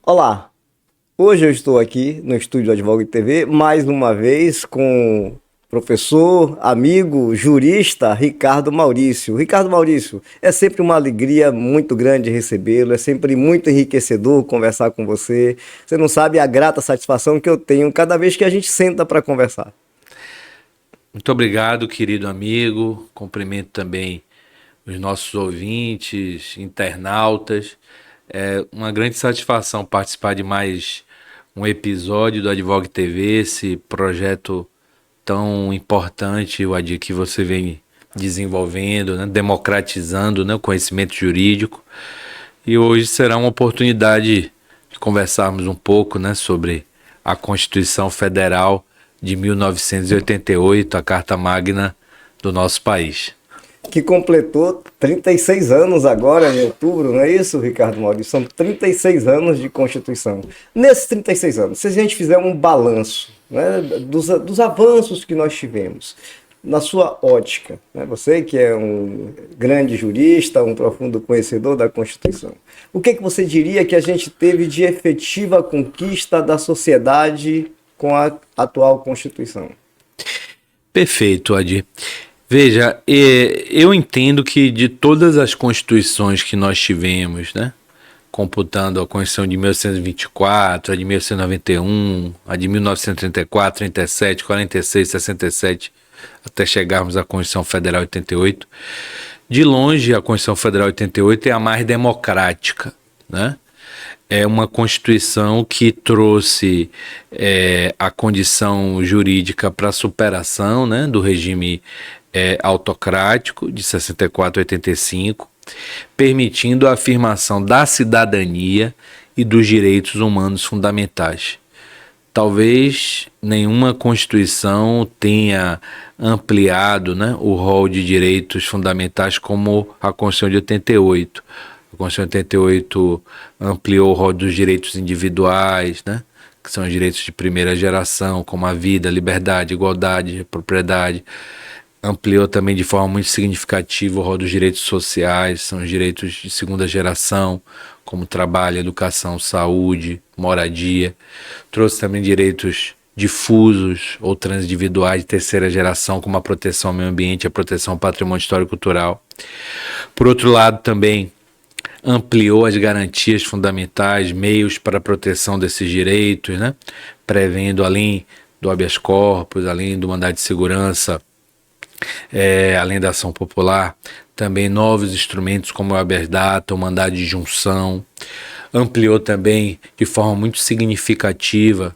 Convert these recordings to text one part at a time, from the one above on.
Olá, hoje eu estou aqui no estúdio Advogo TV, mais uma vez com o professor, amigo, jurista Ricardo Maurício. Ricardo Maurício, é sempre uma alegria muito grande recebê-lo, é sempre muito enriquecedor conversar com você. Você não sabe a grata satisfação que eu tenho cada vez que a gente senta para conversar. Muito obrigado, querido amigo. Cumprimento também os nossos ouvintes, internautas. É uma grande satisfação participar de mais um episódio do Advogue TV, esse projeto tão importante, o Adir, que você vem desenvolvendo, né, democratizando, né, o conhecimento jurídico. E hoje será uma oportunidade de conversarmos um pouco, né, sobre a Constituição Federal de 1988, a Carta Magna do nosso país. Que completou 36 anos agora, em outubro, não é isso, Ricardo Maurício? São 36 anos de Constituição. Nesses 36 anos, se a gente fizer um balanço, né, dos avanços que nós tivemos, na sua ótica, né, você que é um grande jurista, um profundo conhecedor da Constituição, o que você diria que a gente teve de efetiva conquista da sociedade com a atual Constituição? Perfeito, Adir. Veja, eu entendo que de todas as constituições que nós tivemos, né, computando a Constituição de 1924, a de 1991, a de 1934, 37, 46, 67, até chegarmos à Constituição Federal 88, de longe a Constituição Federal 88 é a mais democrática, né? É uma Constituição que trouxe a condição jurídica para a superação, né, do regime autocrático de 64 a 85, permitindo a afirmação da cidadania e dos direitos humanos fundamentais. Talvez nenhuma Constituição tenha ampliado, né, o rol de direitos fundamentais como a Constituição de 88. A Constituição de 88 ampliou o rol dos direitos individuais, né, que são os direitos de primeira geração, como a vida, a liberdade, a igualdade, a propriedade. Ampliou também de forma muito significativa o rol dos direitos sociais, são os direitos de segunda geração, como trabalho, educação, saúde, moradia. Trouxe também direitos difusos ou transindividuais de terceira geração, como a proteção ao meio ambiente, a proteção ao patrimônio histórico e cultural. Por outro lado, também ampliou as garantias fundamentais, meios para a proteção desses direitos, né? Prevendo, além do habeas corpus, além do mandado de segurança, além da ação popular, também novos instrumentos como o habeas data, o mandado de junção. Ampliou também de forma muito significativa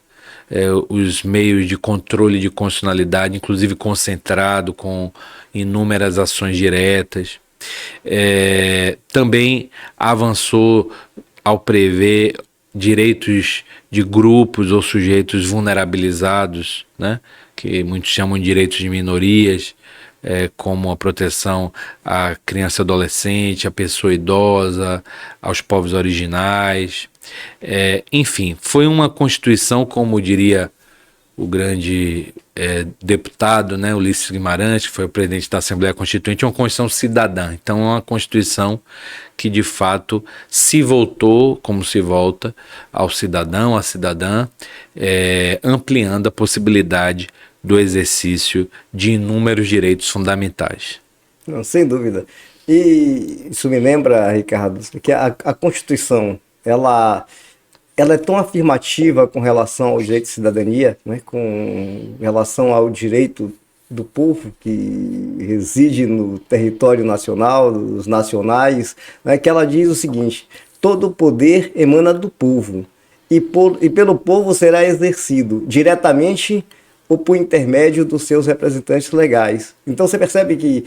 os meios de controle de constitucionalidade, inclusive concentrado com inúmeras ações diretas. Também avançou ao prever direitos de grupos ou sujeitos vulnerabilizados, né, que muitos chamam de direitos de minorias, como a proteção à criança e adolescente, à pessoa idosa, aos povos originais. Enfim, foi uma Constituição, como diria o grande deputado, né, Ulisses Guimarães, que foi o presidente da Assembleia Constituinte, uma Constituição cidadã. Então, é uma Constituição que, de fato, se voltou, como se volta, ao cidadão, à cidadã, ampliando a possibilidade do exercício de inúmeros direitos fundamentais. Não, sem dúvida. E isso me lembra, Ricardo, que a Constituição, ela é tão afirmativa com relação ao direito de cidadania, né, com relação ao direito do povo que reside no território nacional, dos nacionais, né, que ela diz o seguinte: todo o poder emana do povo, e pelo povo será exercido diretamente ou por intermédio dos seus representantes legais. Então você percebe que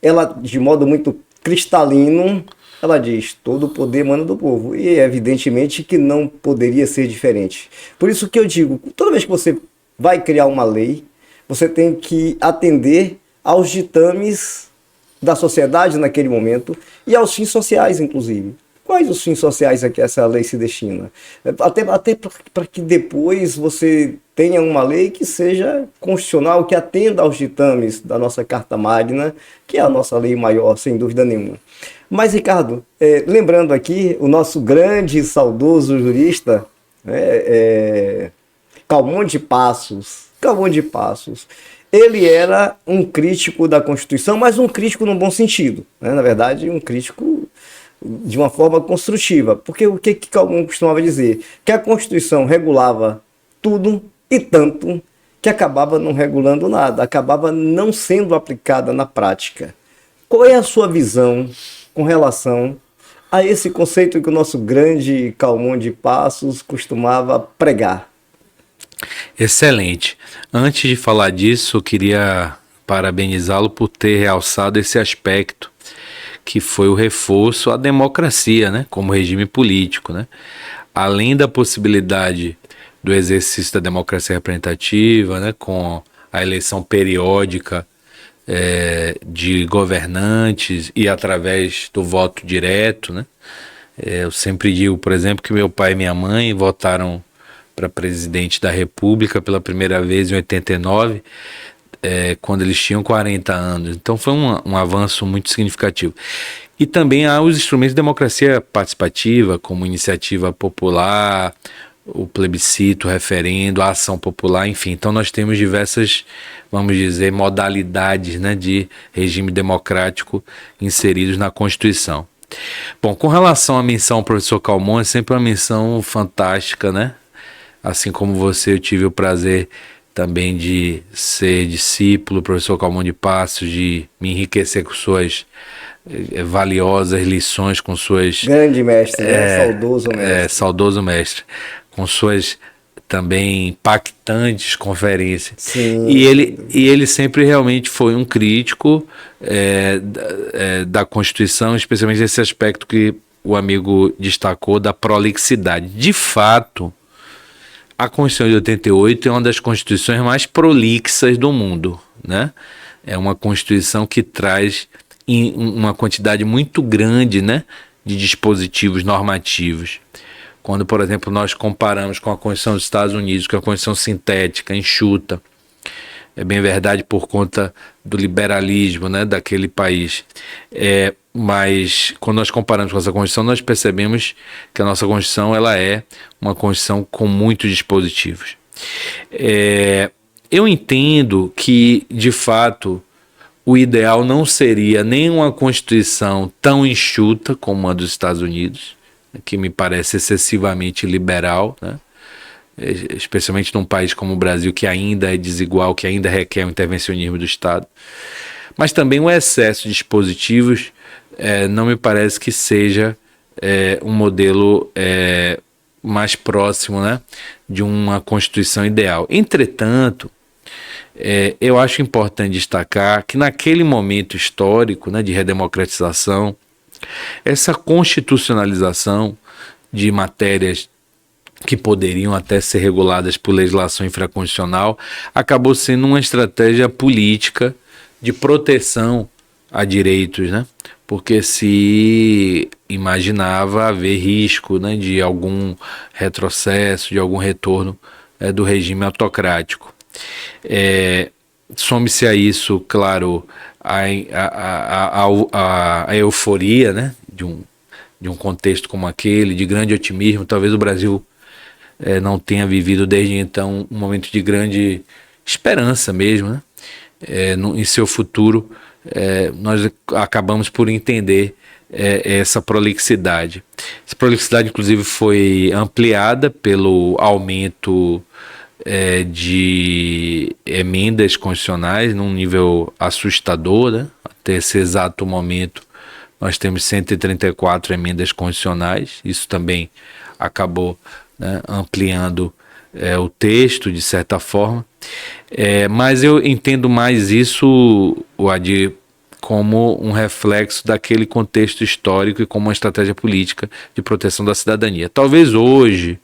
ela, de modo muito cristalino, ela diz: todo o poder emana do povo. E evidentemente que não poderia ser diferente. Por isso que eu digo, toda vez que você vai criar uma lei, você tem que atender aos ditames da sociedade naquele momento e aos fins sociais, inclusive. Quais os fins sociais a que essa lei se destina? Até para que depois você tenha uma lei que seja constitucional, que atenda aos ditames da nossa Carta Magna, que é a nossa lei maior, sem dúvida nenhuma. Mas, Ricardo, lembrando aqui, o nosso grande e saudoso jurista, Calmon de Passos, ele era um crítico da Constituição, mas um crítico no bom sentido, né? Na verdade, um crítico de uma forma construtiva, porque o que Calmon costumava dizer? Que a Constituição regulava tudo e tanto que acabava não regulando nada, acabava não sendo aplicada na prática. Qual é a sua visão com relação a esse conceito que o nosso grande Calmon de Passos costumava pregar? Excelente. Antes de falar disso, eu queria parabenizá-lo por ter realçado esse aspecto que foi o reforço à democracia, né, como regime político, né? Além da possibilidade do exercício da democracia representativa, né, com a eleição periódica de governantes e através do voto direto, né? Eu sempre digo, por exemplo, que meu pai e minha mãe votaram para presidente da República pela primeira vez em 89, quando eles tinham 40 anos. Então foi um avanço muito significativo. E também há os instrumentos de democracia participativa, como iniciativa popular, o plebiscito, o referendo, a ação popular, enfim. Então nós temos diversas, vamos dizer, modalidades, né, de regime democrático inseridos na Constituição. Bom, com relação à menção ao professor Calmon, é sempre uma menção fantástica, né? Assim como você, eu tive o prazer também de ser discípulo do professor Calmon de Passos, de me enriquecer com suas valiosas lições, com suas... Grande mestre, né? Saudoso mestre. Saudoso mestre. Com suas também impactantes conferências. Sim. E ele sempre realmente foi um crítico da Constituição, especialmente nesse aspecto que o amigo destacou, da prolixidade. De fato, a Constituição de 88 é uma das constituições mais prolixas do mundo, né? É uma Constituição que traz uma quantidade muito grande, né, de dispositivos normativos. Quando, por exemplo, nós comparamos com a Constituição dos Estados Unidos, que é uma Constituição sintética, enxuta, é bem verdade por conta do liberalismo, né, daquele país. Mas quando nós comparamos com essa Constituição, nós percebemos que a nossa Constituição ela é uma Constituição com muitos dispositivos. Eu entendo que, de fato, o ideal não seria nem uma Constituição tão enxuta como a dos Estados Unidos, que me parece excessivamente liberal, né? Especialmente num país como o Brasil, que ainda é desigual, que ainda requer o intervencionismo do Estado. Mas também o excesso de dispositivos não me parece que seja um modelo mais próximo, né, de uma Constituição ideal. Entretanto, eu acho importante destacar que naquele momento histórico, né, de redemocratização, essa constitucionalização de matérias que poderiam até ser reguladas por legislação infraconstitucional acabou sendo uma estratégia política de proteção a direitos, né? Porque se imaginava haver risco, né, de algum retrocesso, de algum retorno do regime autocrático. Some-se a isso, claro, a euforia, né, de um contexto como aquele, de grande otimismo. Talvez o Brasil não tenha vivido desde então um momento de grande esperança mesmo, né? Em seu futuro, nós acabamos por entender essa prolixidade. Essa prolixidade, inclusive, foi ampliada pelo aumento de emendas constitucionais num nível assustador, né? Até esse exato momento, nós temos 134 emendas constitucionais. Isso também acabou, né, ampliando o texto, de certa forma. Mas eu entendo mais isso, Adir, como um reflexo daquele contexto histórico e como uma estratégia política de proteção da cidadania. Talvez hoje,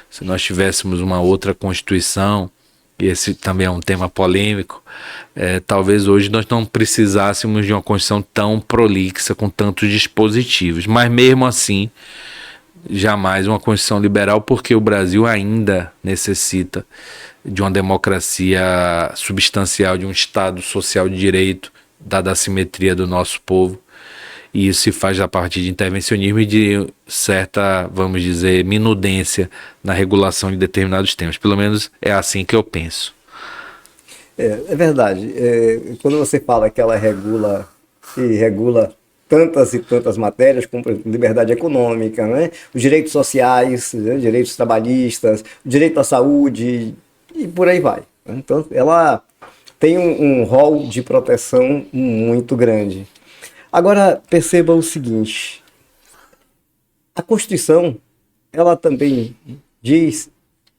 se nós tivéssemos uma outra Constituição, e esse também é um tema polêmico, talvez hoje nós não precisássemos de uma Constituição tão prolixa, com tantos dispositivos. Mas mesmo assim, jamais uma Constituição liberal, porque o Brasil ainda necessita de uma democracia substancial, de um Estado social de direito, dada a simetria do nosso povo. E isso se faz a partir de intervencionismo e de certa, vamos dizer, minudência na regulação de determinados temas. Pelo menos é assim que eu penso. É verdade. Quando você fala que ela regula tantas e tantas matérias, como por exemplo, liberdade econômica, né? Os direitos sociais, né? Direitos trabalhistas, o direito à saúde e por aí vai, né? Então, ela tem um rol de proteção muito grande. Agora, perceba o seguinte, a Constituição, ela também diz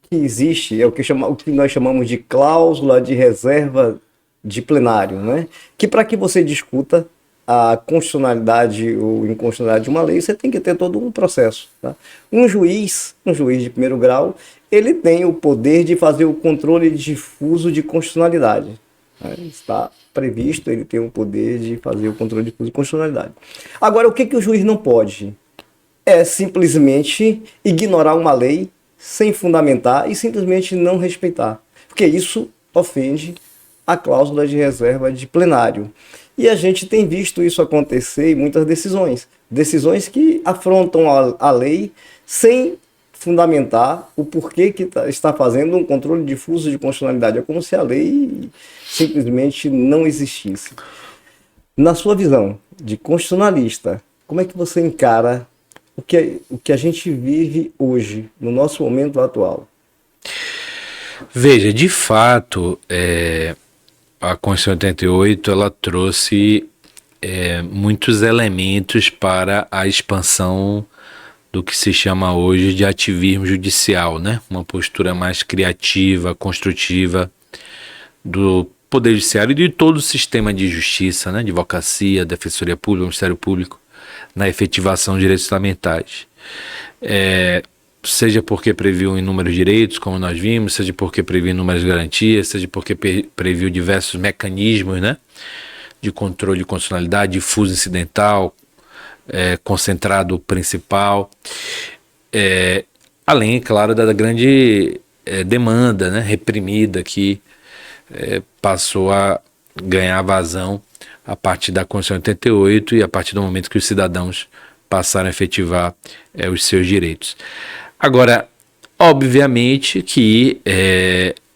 que existe o que nós chamamos de cláusula de reserva de plenário, né? Que para que você discuta a constitucionalidade ou inconstitucionalidade de uma lei, você tem que ter todo um processo. Tá? Um juiz de primeiro grau, ele tem o poder de fazer o controle difuso de constitucionalidade. Né? Está previsto, ele tem o poder de fazer o controle difuso de constitucionalidade. Agora, o que o juiz não pode? É simplesmente ignorar uma lei sem fundamentar e simplesmente não respeitar. Porque isso ofende a cláusula de reserva de plenário. E a gente tem visto isso acontecer em muitas decisões. Decisões que afrontam a lei sem fundamentar o porquê que está fazendo um controle difuso de constitucionalidade. É como se a lei simplesmente não existisse. Na sua visão de constitucionalista, como é que você encara o que a gente vive hoje, no nosso momento atual? Veja, de fato, a Constituição 88 ela trouxe muitos elementos para a expansão do que se chama hoje de ativismo judicial, né? Uma postura mais criativa, construtiva do Poder Judiciário e de todo o sistema de justiça, né? Advocacia, Defensoria Pública, Ministério Público, na efetivação de direitos fundamentais. Seja porque previu inúmeros direitos, como nós vimos, seja porque previu inúmeras garantias, seja porque previu diversos mecanismos, né, de controle de constitucionalidade, difuso incidental, concentrado principal, além, claro, da grande demanda, né, reprimida que passou a ganhar vazão a partir da Constituição 88 e a partir do momento que os cidadãos passaram a efetivar os seus direitos. Agora, obviamente que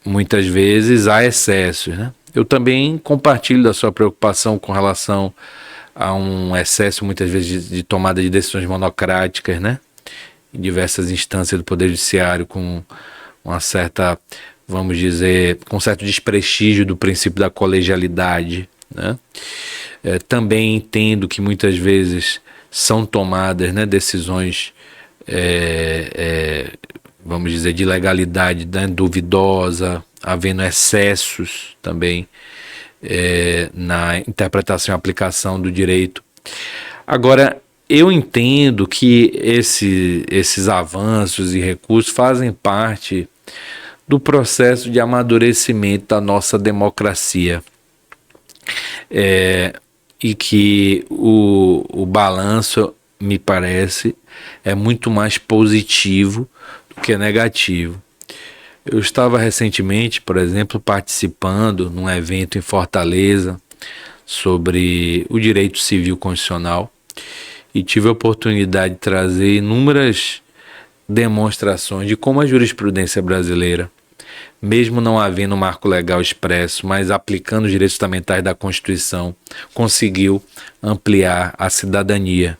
muitas vezes há excessos, né? Eu também compartilho da sua preocupação com relação a um excesso, muitas vezes, de tomada de decisões monocráticas, né? Em diversas instâncias do Poder Judiciário, com uma certa, vamos dizer, com certo desprestígio do princípio da colegialidade, né? Também entendo que muitas vezes são tomadas, né, decisões vamos dizer, de legalidade, né, duvidosa, havendo excessos também na interpretação e aplicação do direito. Agora, eu entendo que esses avanços e recursos fazem parte do processo de amadurecimento da nossa democracia. E que o balanço, me parece, é muito mais positivo do que negativo. Eu estava recentemente, por exemplo, participando num evento em Fortaleza sobre o direito civil constitucional e tive a oportunidade de trazer inúmeras demonstrações de como a jurisprudência brasileira, mesmo não havendo um marco legal expresso, mas aplicando os direitos fundamentais da Constituição, conseguiu ampliar a cidadania.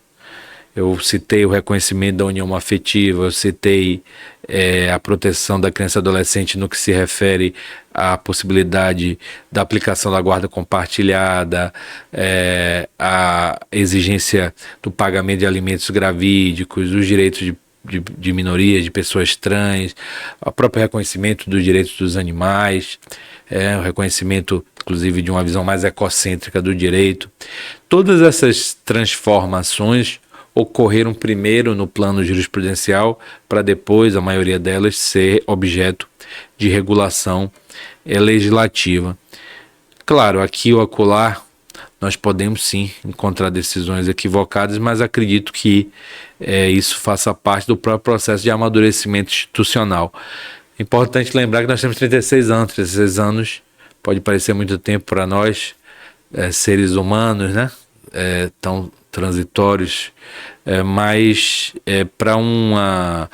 Eu citei o reconhecimento da união afetiva, eu citei a proteção da criança e adolescente no que se refere à possibilidade da aplicação da guarda compartilhada, a exigência do pagamento de alimentos gravídicos, os direitos de minorias, de pessoas trans, o próprio reconhecimento dos direitos dos animais, o reconhecimento, inclusive, de uma visão mais ecocêntrica do direito. Todas essas transformações ocorreram primeiro no plano jurisprudencial, para depois, a maioria delas, ser objeto de regulação legislativa. Claro, aqui ou acolá, nós podemos sim encontrar decisões equivocadas, mas acredito que isso faça parte do próprio processo de amadurecimento institucional. É importante lembrar que nós temos 36 anos. 36 anos pode parecer muito tempo para nós, seres humanos, né? Tão transitórios, mas para uma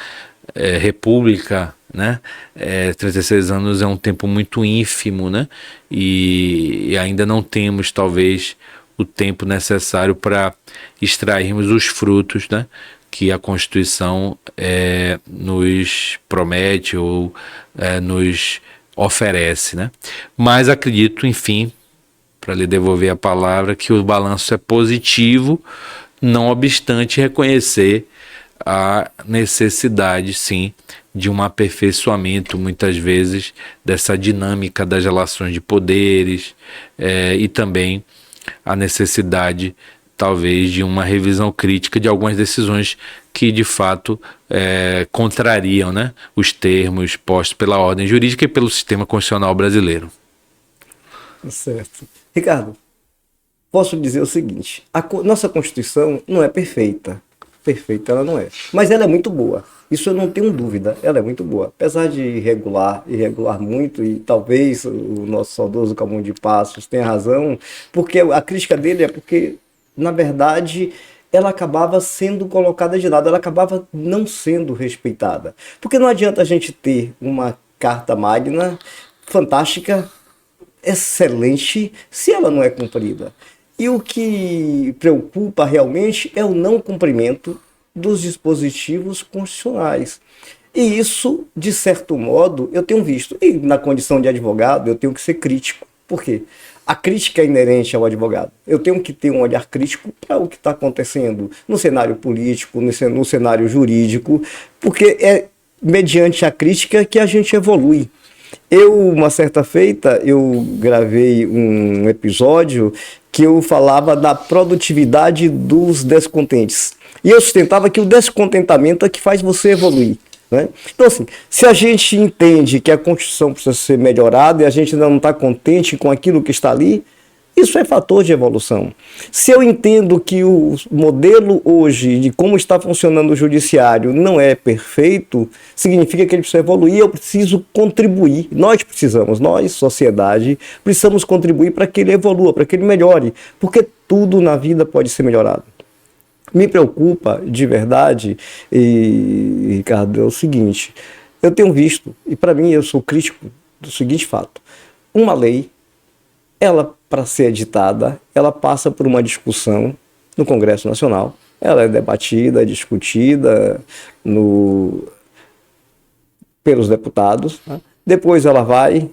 república, né? 36 anos é um tempo muito ínfimo, né? E ainda não temos, talvez, o tempo necessário para extrairmos os frutos, né, que a Constituição nos promete ou nos oferece, né? Mas acredito, enfim, para lhe devolver a palavra, que o balanço é positivo, não obstante reconhecer a necessidade, sim, de um aperfeiçoamento, muitas vezes, dessa dinâmica das relações de poderes, e também a necessidade, talvez, de uma revisão crítica de algumas decisões que, de fato, contrariam, né, os termos postos pela ordem jurídica e pelo sistema constitucional brasileiro. Certo. Ricardo, posso dizer o seguinte, nossa Constituição não é perfeita. Perfeita ela não é, mas ela é muito boa. Isso eu não tenho dúvida, ela é muito boa. Apesar de irregular muito, e talvez o nosso saudoso Calmon de Passos tenha razão, porque a crítica dele é porque, na verdade, ela acabava sendo colocada de lado, ela acabava não sendo respeitada. Porque não adianta a gente ter uma Carta Magna fantástica, excelente, se ela não é cumprida. E o que preocupa realmente é o não cumprimento dos dispositivos constitucionais. E isso, de certo modo, eu tenho visto. E na condição de advogado, eu tenho que ser crítico. Por quê? A crítica é inerente ao advogado. Eu tenho que ter um olhar crítico para o que está acontecendo no cenário político, no cenário jurídico, porque é mediante a crítica que a gente evolui. Uma certa feita, eu gravei um episódio que eu falava da produtividade dos descontentes. E eu sustentava que o descontentamento é que faz você evoluir, né? Então, assim, se a gente entende que a Constituição precisa ser melhorada e a gente ainda não está contente com aquilo que está ali, isso é fator de evolução. Se eu entendo que o modelo hoje de como está funcionando o judiciário não é perfeito, significa que ele precisa evoluir, eu preciso contribuir. Nós precisamos, nós, sociedade, precisamos contribuir para que ele evolua, para que ele melhore, porque tudo na vida pode ser melhorado. Me preocupa de verdade, Ricardo, é o seguinte, eu tenho visto, e para mim eu sou crítico do seguinte fato, uma lei, ela, para ser editada, ela passa por uma discussão no Congresso Nacional, ela é debatida, discutida pelos deputados, né? Depois ela vai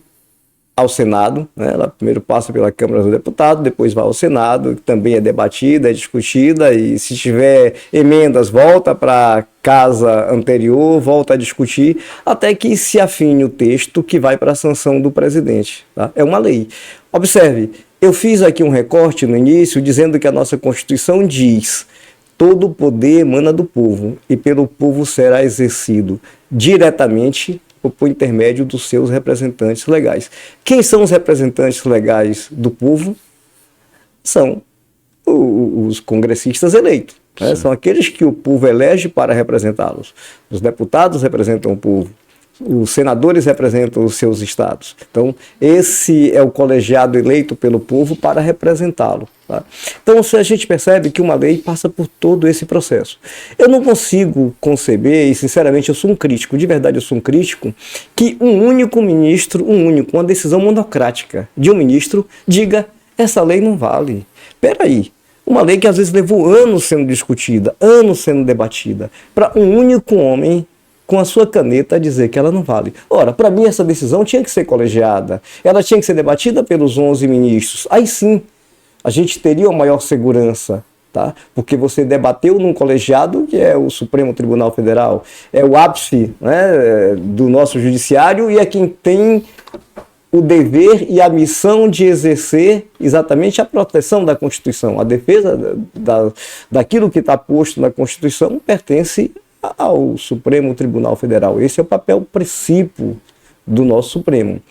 ao Senado, né? Ela primeiro passa pela Câmara dos Deputados, depois vai ao Senado, que também é debatida, é discutida, e se tiver emendas, volta para a casa anterior, volta a discutir, até que se afine o texto que vai para a sanção do presidente. Tá? É uma lei. Observe, eu fiz aqui um recorte no início, dizendo que a nossa Constituição diz: todo o poder emana do povo, e pelo povo será exercido diretamente ou por intermédio dos seus representantes legais. Quem são os representantes legais do povo? São os congressistas eleitos, né? São aqueles que o povo elege para representá-los. Os deputados representam o povo, os senadores representam os seus estados. Então, esse é o colegiado eleito pelo povo para representá-lo. Tá? Então, a gente percebe que uma lei passa por todo esse processo. Eu não consigo conceber, e sinceramente eu sou um crítico, de verdade eu sou um crítico, que um único ministro, uma decisão monocrática de um ministro diga: essa lei não vale. Peraí, uma lei que às vezes levou anos sendo discutida, anos sendo debatida, para um único homem com a sua caneta a dizer que ela não vale. Ora, para mim essa decisão tinha que ser colegiada, ela tinha que ser debatida pelos 11 ministros. Aí sim, a gente teria uma maior segurança, tá? Porque você debateu num colegiado que é o Supremo Tribunal Federal, é o ápice, né, do nosso judiciário, e é quem tem o dever e a missão de exercer exatamente a proteção da Constituição. A defesa daquilo que está posto na Constituição pertence ao Supremo Tribunal Federal. Esse é o papel princípio do nosso Supremo.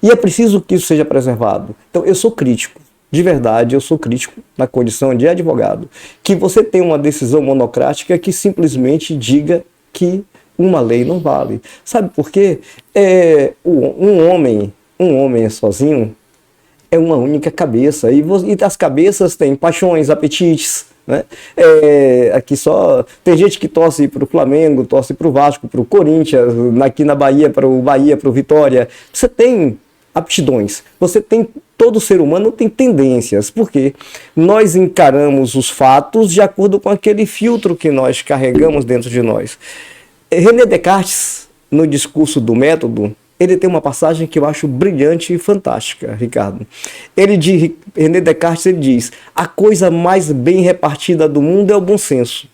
E é preciso que isso seja preservado. Então, eu sou crítico, de verdade, eu sou crítico na condição de advogado, que você tem uma decisão monocrática que simplesmente diga que uma lei não vale. Sabe por quê? Um homem sozinho é uma única cabeça, e as cabeças têm paixões, apetites, né? Aqui só tem gente que torce para o Flamengo, torce para o Vasco, para o Corinthians, aqui na Bahia, para o Vitória. Você tem aptidões, todo ser humano tem tendências, porque nós encaramos os fatos de acordo com aquele filtro que nós carregamos dentro de nós. René Descartes, no discurso do método, ele tem uma passagem que eu acho brilhante e fantástica, Ricardo. René Descartes, ele diz: a coisa mais bem repartida do mundo é o bom senso.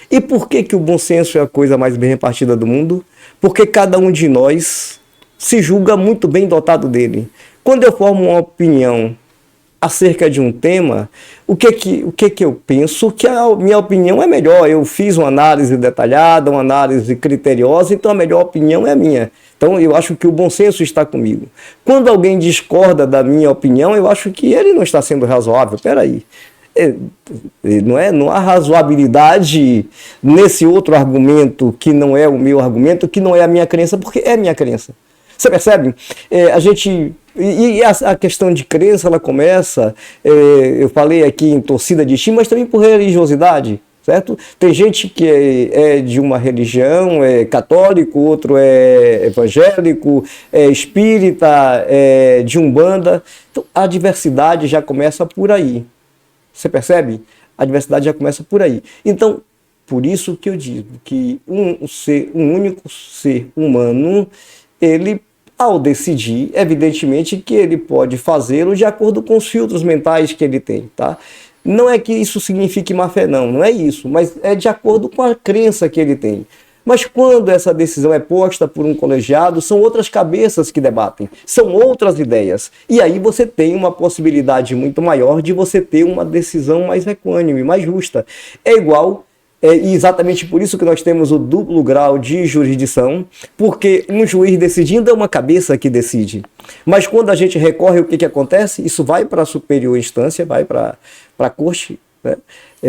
E por que o bom senso é a coisa mais bem repartida do mundo? Porque cada um de nós se julga muito bem dotado dele. Quando eu formo uma opinião acerca de um tema, o que eu penso? Que a minha opinião é melhor. Eu fiz uma análise detalhada, uma análise criteriosa, então a melhor opinião é a minha. Então eu acho que o bom senso está comigo. Quando alguém discorda da minha opinião, eu acho que ele não está sendo razoável. Peraí. Não há razoabilidade nesse outro argumento que não é o meu argumento, que não é a minha crença, porque é a minha crença. Você percebe? A questão de crença, ela começa, eu falei aqui em torcida de time, mas também por religiosidade, certo? Tem gente que é de uma religião, é católico, outro é evangélico, é espírita, é de umbanda. Então, a diversidade já começa por aí. Você percebe? A diversidade já começa por aí. Então, por isso que eu digo que um único ser humano, ele, ao decidir, evidentemente que ele pode fazê-lo de acordo com os filtros mentais que ele tem, tá? Não é que isso signifique má fé, não é isso, mas é de acordo com a crença que ele tem. Mas quando essa decisão é posta por um colegiado, são outras cabeças que debatem, são outras ideias. E aí você tem uma possibilidade muito maior de você ter uma decisão mais equânime, mais justa. É igual... E exatamente por isso que nós temos o duplo grau de jurisdição, porque um juiz decidindo é uma cabeça que decide. Mas quando a gente recorre, o que acontece? Isso vai para a superior instância, vai para a corte, né,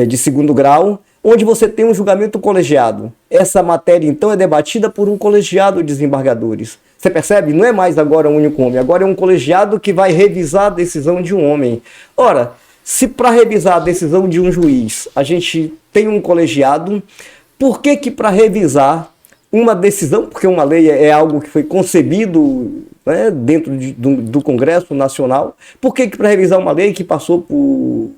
de segundo grau, onde você tem um julgamento colegiado. Essa matéria, então, é debatida por um colegiado de desembargadores. Você percebe? Não é mais agora um único homem, agora é um colegiado que vai revisar a decisão de um homem. Ora, se para revisar a decisão de um juiz a gente tem um colegiado, por que para revisar uma decisão, porque uma lei é algo que foi concebido, né, dentro do Congresso Nacional, por que para revisar uma lei que passou por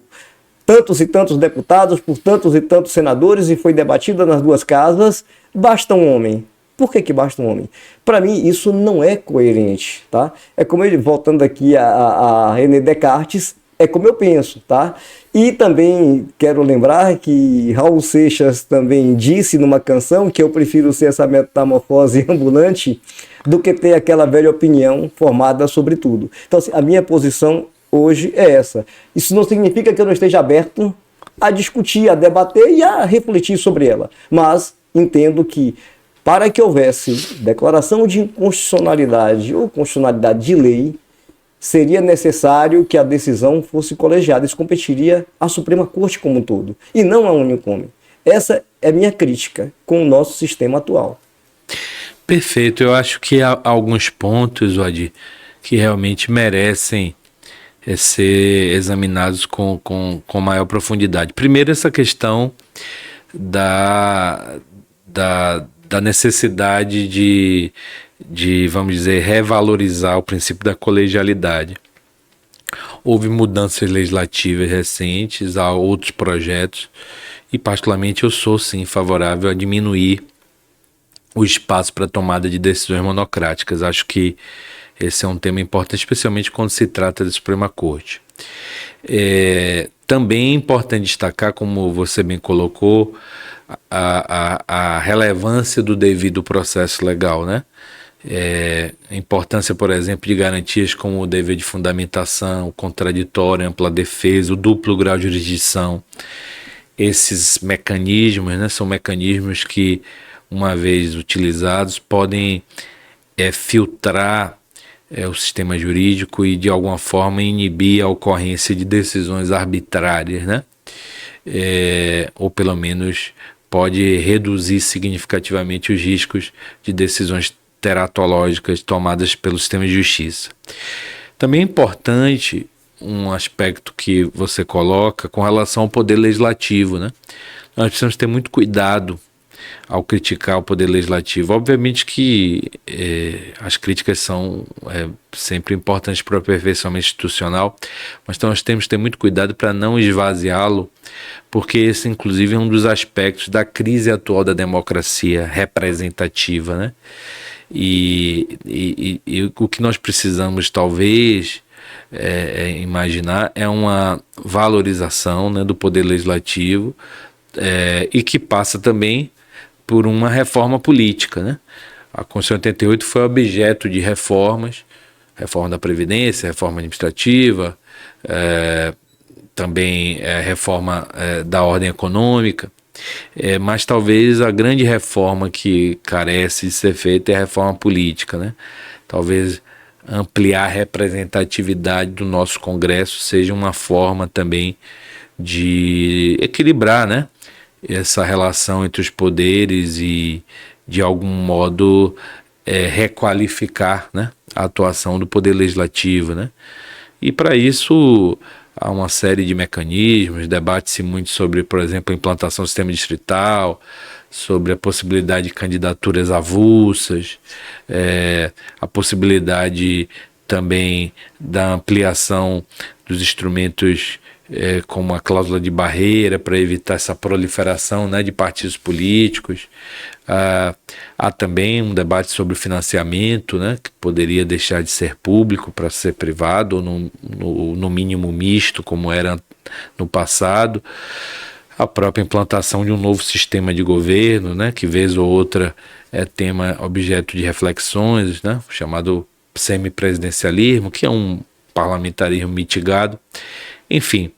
tantos e tantos deputados, por tantos e tantos senadores e foi debatida nas duas casas, basta um homem? Por que basta um homem? Para mim, isso não é coerente, tá? É como ele, voltando aqui a René Descartes, é como eu penso, tá? E também quero lembrar que Raul Seixas também disse numa canção que eu prefiro ser essa metamorfose ambulante do que ter aquela velha opinião formada sobre tudo. Então, assim, a minha posição hoje é essa. Isso não significa que eu não esteja aberto a discutir, a debater e a refletir sobre ela. Mas entendo que para que houvesse declaração de inconstitucionalidade ou constitucionalidade de lei, seria necessário que a decisão fosse colegiada. Isso competiria à Suprema Corte como um todo, e não a um único homem. Essa é a minha crítica com o nosso sistema atual. Perfeito. Eu acho que há alguns pontos, Adi, que realmente merecem ser examinados com maior profundidade. Primeiro, essa questão da necessidade de, vamos dizer, revalorizar o princípio da colegialidade. Houve mudanças legislativas recentes, há outros projetos, e particularmente eu sou sim favorável a diminuir o espaço para tomada de decisões monocráticas. Acho que esse é um tema importante, especialmente quando se trata da Suprema Corte. Também é importante destacar, como você bem colocou, a relevância do devido processo legal, né? A importância, por exemplo, de garantias como o dever de fundamentação, o contraditório, ampla defesa, o duplo grau de jurisdição. Esses mecanismos, né, são mecanismos que, uma vez utilizados, podem filtrar o sistema jurídico e de alguma forma inibir a ocorrência de decisões arbitrárias, né? Ou pelo menos pode reduzir significativamente os riscos de decisões teratológicas tomadas pelo sistema de justiça. Também é importante um aspecto que você coloca com relação ao poder legislativo, né? Nós precisamos ter muito cuidado ao criticar o poder legislativo. Obviamente que as críticas são sempre importantes para o aperfeiçoamento institucional, mas então nós temos que ter muito cuidado para não esvaziá-lo, porque esse inclusive é um dos aspectos da crise atual da democracia representativa, né? E o que nós precisamos talvez imaginar é uma valorização, né, do poder legislativo, e que passa também por uma reforma política, né? A Constituição 88 foi objeto de reformas, reforma da Previdência, reforma administrativa, também reforma da ordem econômica, mas talvez a grande reforma que carece de ser feita é a reforma política, né? Talvez ampliar a representatividade do nosso Congresso seja uma forma também de equilibrar, né, essa relação entre os poderes e, de algum modo, requalificar, né, a atuação do poder legislativo, né? E para isso há uma série de mecanismos, debate-se muito sobre, por exemplo, a implantação do sistema distrital, sobre a possibilidade de candidaturas avulsas, a possibilidade também da ampliação dos instrumentos como a cláusula de barreira para evitar essa proliferação, né, de partidos políticos. Há também um debate sobre o financiamento, né, que poderia deixar de ser público para ser privado, ou no mínimo misto, como era no passado. A própria implantação de um novo sistema de governo, né, que vez ou outra é tema objeto de reflexões, né, chamado semipresidencialismo, que é um parlamentarismo mitigado. Enfim,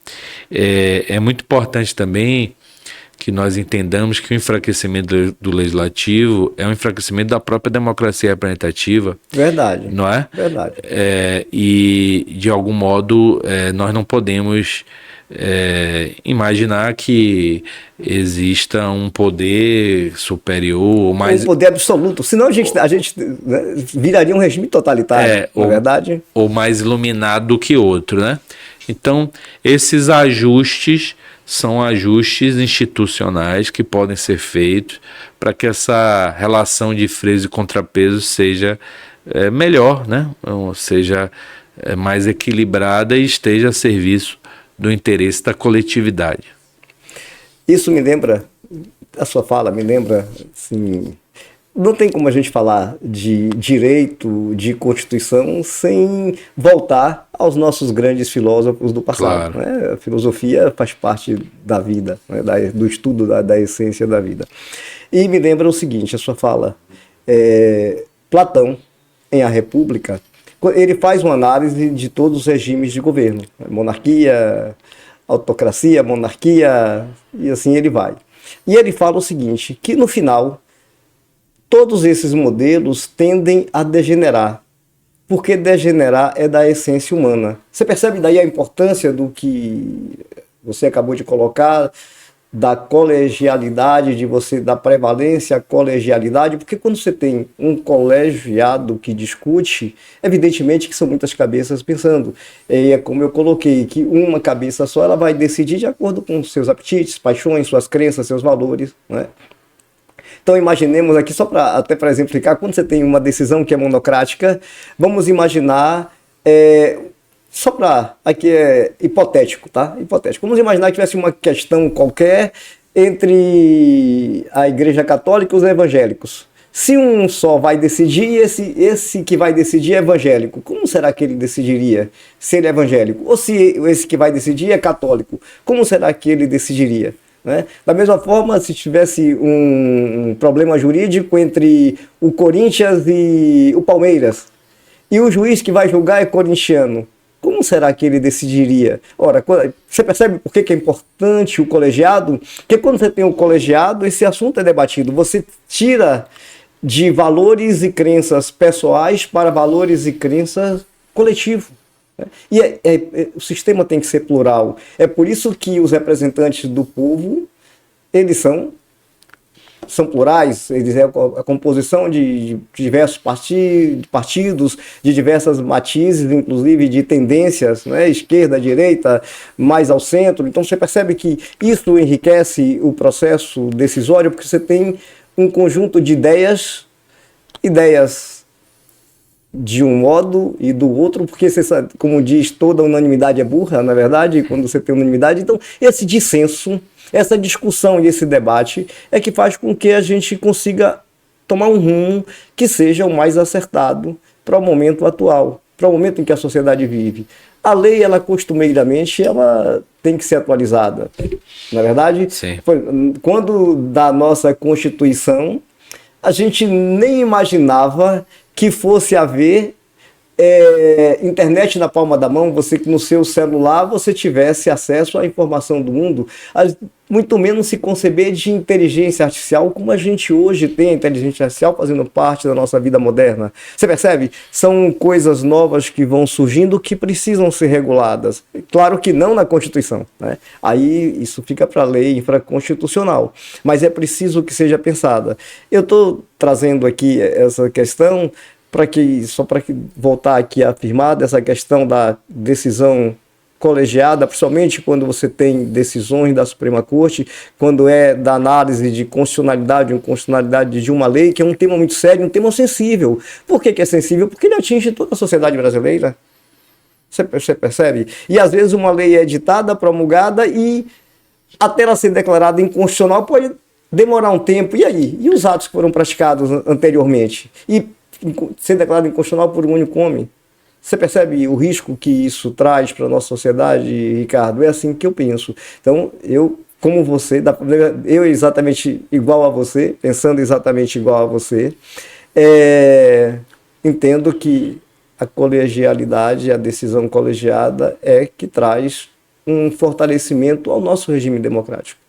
é muito importante também que nós entendamos que o enfraquecimento do legislativo é um enfraquecimento da própria democracia representativa. Verdade. Não é? Verdade. E, de algum modo, nós não podemos imaginar que exista um poder superior ou mais... Um poder absoluto, senão a gente né, viraria um regime totalitário, não é verdade? Ou mais iluminado do que outro, né? Então, esses ajustes são ajustes institucionais que podem ser feitos para que essa relação de freios e contrapesos seja melhor, né? Ou seja, mais equilibrada e esteja a serviço do interesse da coletividade. Isso me lembra, a sua fala me lembra, assim, não tem como a gente falar de direito, de Constituição, sem voltar aos nossos grandes filósofos do passado. Claro. Né? A filosofia faz parte da vida, né? Do estudo da essência da vida. E me lembra o seguinte, a sua fala, Platão, em A República, ele faz uma análise de todos os regimes de governo, monarquia, autocracia, monarquia, e assim ele vai. E ele fala o seguinte, que no final, todos esses modelos tendem a degenerar, porque degenerar é da essência humana. Você percebe daí a importância do que você acabou de colocar, da colegialidade, da prevalência à colegialidade, porque quando você tem um colegiado que discute, evidentemente que são muitas cabeças pensando. E é como eu coloquei, que uma cabeça só ela vai decidir de acordo com seus apetites, paixões, suas crenças, seus valores, né? Então imaginemos aqui, até para exemplificar, quando você tem uma decisão que é monocrática, vamos imaginar, só para, aqui é hipotético, tá? Hipotético. Vamos imaginar que tivesse uma questão qualquer entre a Igreja Católica e os evangélicos. Se um só vai decidir, esse que vai decidir é evangélico, como será que ele decidiria se ele é evangélico? Ou se esse que vai decidir é católico, como será que ele decidiria? Né? Da mesma forma, se tivesse um problema jurídico entre o Corinthians e o Palmeiras, e o juiz que vai julgar é corintiano, como será que ele decidiria? Ora, você percebe por que é importante o colegiado? Porque quando você tem um colegiado, esse assunto é debatido. Você tira de valores e crenças pessoais para valores e crenças coletivos. E o sistema tem que ser plural. É por isso que os representantes do povo, eles são plurais, eles é a composição de diversos partidos, de diversas matizes, inclusive de tendências, né, esquerda, direita, mais ao centro. Então você percebe que isso enriquece o processo decisório, porque você tem um conjunto de ideias de um modo e do outro, porque você sabe, como diz, toda unanimidade é burra, na verdade, quando você tem unanimidade. Então, esse dissenso, essa discussão e esse debate é que faz com que a gente consiga tomar um rumo que seja o mais acertado para o momento atual, para o momento em que a sociedade vive. A lei, ela costumeiramente, ela tem que ser atualizada. Na verdade, Sim. Quando da nossa Constituição, a gente nem imaginava que fosse haver internet na palma da mão, você que no seu celular você tivesse acesso à informação do mundo, muito menos se conceber de inteligência artificial como a gente hoje tem a inteligência artificial fazendo parte da nossa vida moderna. Você percebe? São coisas novas que vão surgindo que precisam ser reguladas. Claro que não na Constituição, né? Aí isso fica para a lei infraconstitucional, mas é preciso que seja pensada. Eu estou trazendo aqui essa questão só para voltar aqui a afirmar dessa questão da decisão colegiada, principalmente quando você tem decisões da Suprema Corte, quando é da análise de constitucionalidade ou inconstitucionalidade de uma lei, que é um tema muito sério, um tema sensível. Por que é sensível? Porque ele atinge toda a sociedade brasileira. Você percebe? E às vezes uma lei é editada, promulgada e até ela ser declarada inconstitucional pode demorar um tempo. E aí? E os atos que foram praticados anteriormente? E ser declarado inconstitucional por um único homem? Você percebe o risco que isso traz para a nossa sociedade, Ricardo? É assim que eu penso. Então, eu, como você, eu exatamente igual a você, pensando exatamente igual a você, entendo que a colegialidade, a decisão colegiada é que traz um fortalecimento ao nosso regime democrático.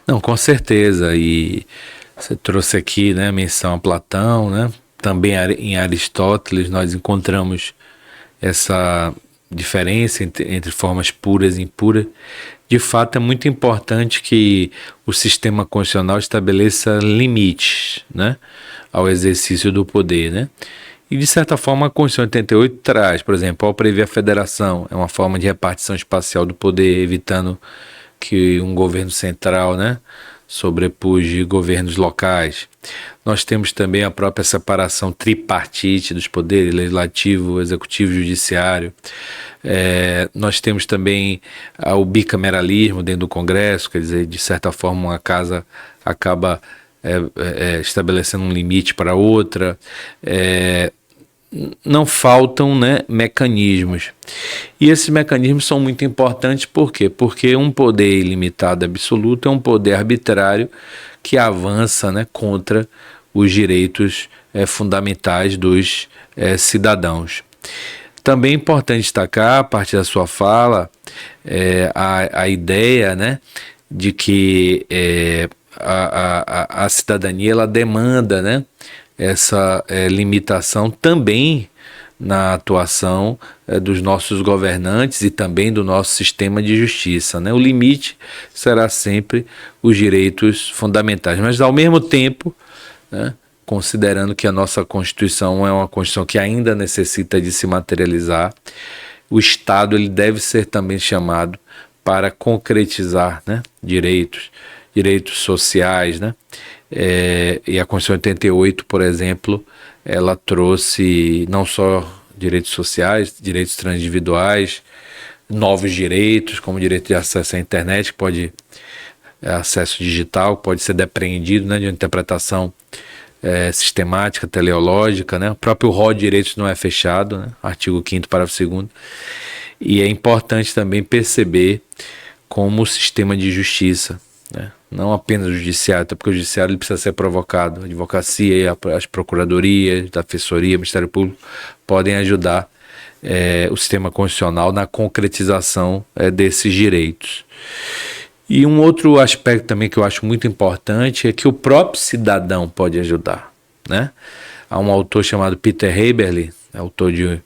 Não, com certeza. E você trouxe aqui, né, menção a Platão, né? Também em Aristóteles nós encontramos essa diferença entre formas puras e impuras. De fato, é muito importante que o sistema constitucional estabeleça limites, né, ao exercício do poder, né? E, de certa forma, a Constituição 88 traz, por exemplo, ao prever a federação, é uma forma de repartição espacial do poder, evitando que um governo central, né, sobrepuja governos locais. Nós temos também a própria separação tripartite dos poderes, legislativo, executivo e judiciário. Nós temos também o bicameralismo dentro do Congresso, quer dizer, de certa forma uma casa acaba estabelecendo um limite para outra. Não faltam, né, mecanismos. E esses mecanismos são muito importantes, por quê? Porque um poder ilimitado absoluto é um poder arbitrário que avança, né, contra os direitos fundamentais dos cidadãos. Também é importante destacar, a partir da sua fala, a ideia, né, de que a cidadania ela demanda, né, essa limitação também na atuação dos nossos governantes e também do nosso sistema de justiça, né? O limite será sempre os direitos fundamentais, mas ao mesmo tempo, né, considerando que a nossa Constituição é uma Constituição que ainda necessita de se materializar, o Estado ele deve ser também chamado para concretizar, né, direitos sociais, né? E a Constituição 88, por exemplo, ela trouxe não só direitos sociais, direitos transindividuais, novos direitos, como o direito de acesso à internet, que pode acesso digital, pode ser depreendido, né, de uma interpretação sistemática, teleológica, né? O próprio rol de direitos não é fechado, né? Artigo 5º, parágrafo 2º. E é importante também perceber como o sistema de justiça, né, não apenas o judiciário, até porque o judiciário ele precisa ser provocado. A advocacia, as procuradorias, a defensoria, o Ministério Público podem ajudar o sistema constitucional na concretização desses direitos. E um outro aspecto também que eu acho muito importante é que o próprio cidadão pode ajudar, né? Há um autor chamado Peter Haberle, autor de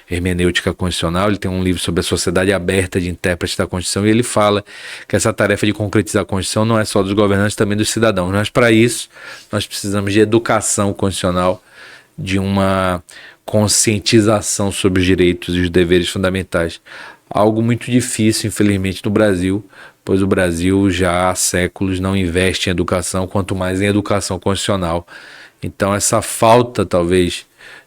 Hermenêutica Constitucional, ele tem um livro sobre a sociedade aberta de intérpretes da Constituição, e ele fala que essa tarefa de concretizar a Constituição não é só dos governantes, também dos cidadãos. Mas para isso, nós precisamos de educação constitucional, de uma conscientização sobre os direitos e os deveres fundamentais. Algo muito difícil, infelizmente, no Brasil, pois o Brasil já há séculos não investe em educação, quanto mais em educação constitucional. Então essa falta, talvez,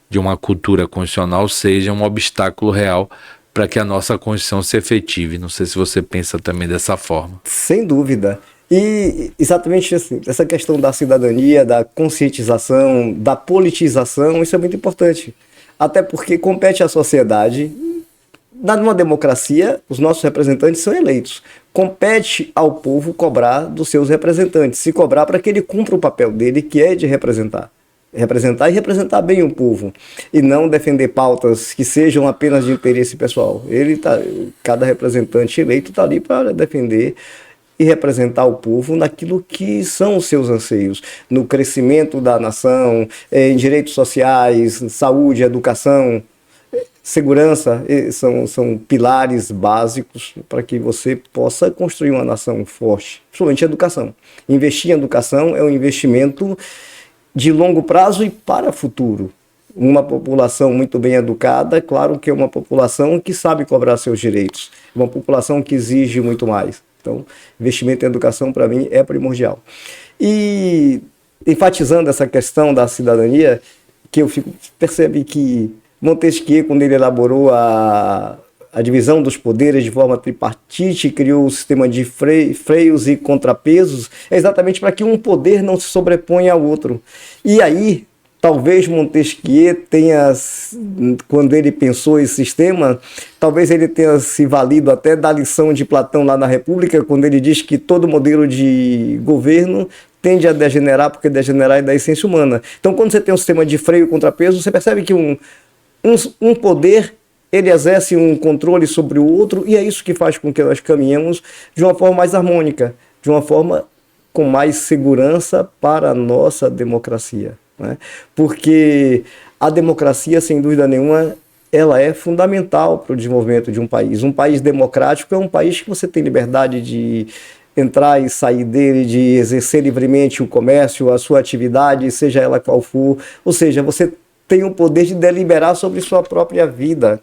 de uma cultura constitucional seja um obstáculo real para que a nossa Constituição se efetive. Não sei se você pensa também dessa forma. Sem dúvida. E exatamente assim, essa questão da cidadania, da conscientização, da politização, isso é muito importante. Até porque compete à sociedade. Numa democracia, os nossos representantes são eleitos. Compete ao povo cobrar dos seus representantes, se cobrar para que ele cumpra o papel dele, que é de representar. Representar e representar bem o povo. E não defender pautas que sejam apenas de interesse pessoal. Cada representante eleito está ali para defender e representar o povo naquilo que são os seus anseios, no crescimento da nação, em direitos sociais, saúde, educação, segurança, são pilares básicos para que você possa construir uma nação forte, principalmente a educação. Investir em educação é um investimento de longo prazo e para o futuro. Uma população muito bem educada, claro que é uma população que sabe cobrar seus direitos, uma população que exige muito mais. Então, investimento em educação, para mim, é primordial. E, enfatizando essa questão da cidadania, que eu percebo que Montesquieu, quando ele elaborou a divisão dos poderes de forma tripartite, criou o sistema de freios e contrapesos, é exatamente para que um poder não se sobreponha ao outro. E aí, talvez Montesquieu tenha, quando ele pensou esse sistema, talvez ele tenha se valido até da lição de Platão lá na República, quando ele diz que todo modelo de governo tende a degenerar, porque degenerar é da essência humana. Então, quando você tem um sistema de freio e contrapeso, você percebe que um poder, ele exerce um controle sobre o outro, e é isso que faz com que nós caminhemos de uma forma mais harmônica, de uma forma com mais segurança para a nossa democracia, né? Porque a democracia, sem dúvida nenhuma, ela é fundamental para o desenvolvimento de um país. Um país democrático é um país que você tem liberdade de entrar e sair dele, de exercer livremente o comércio, a sua atividade, seja ela qual for, ou seja, você tem o poder de deliberar sobre sua própria vida.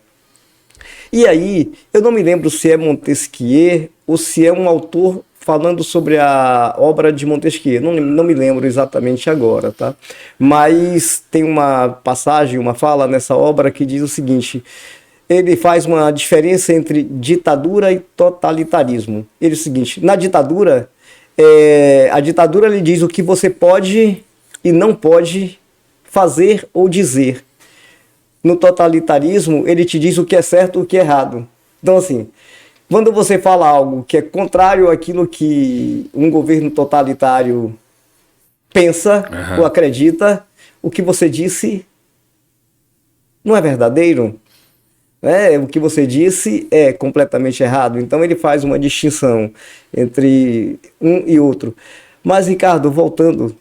E aí, eu não me lembro se é Montesquieu ou se é um autor falando sobre a obra de Montesquieu, não me lembro exatamente agora, tá? Mas tem uma passagem, uma fala nessa obra que diz o seguinte: ele faz uma diferença entre ditadura e totalitarismo. Ele diz o seguinte: na ditadura, a ditadura lhe diz o que você pode e não pode fazer ou dizer. No totalitarismo, ele te diz o que é certo e o que é errado. Então, assim, quando você fala algo que é contrário àquilo que um governo totalitário pensa ou acredita, o que você disse não é verdadeiro, né? O que você disse é completamente errado. Então, ele faz uma distinção entre um e outro. Mas, Ricardo, voltando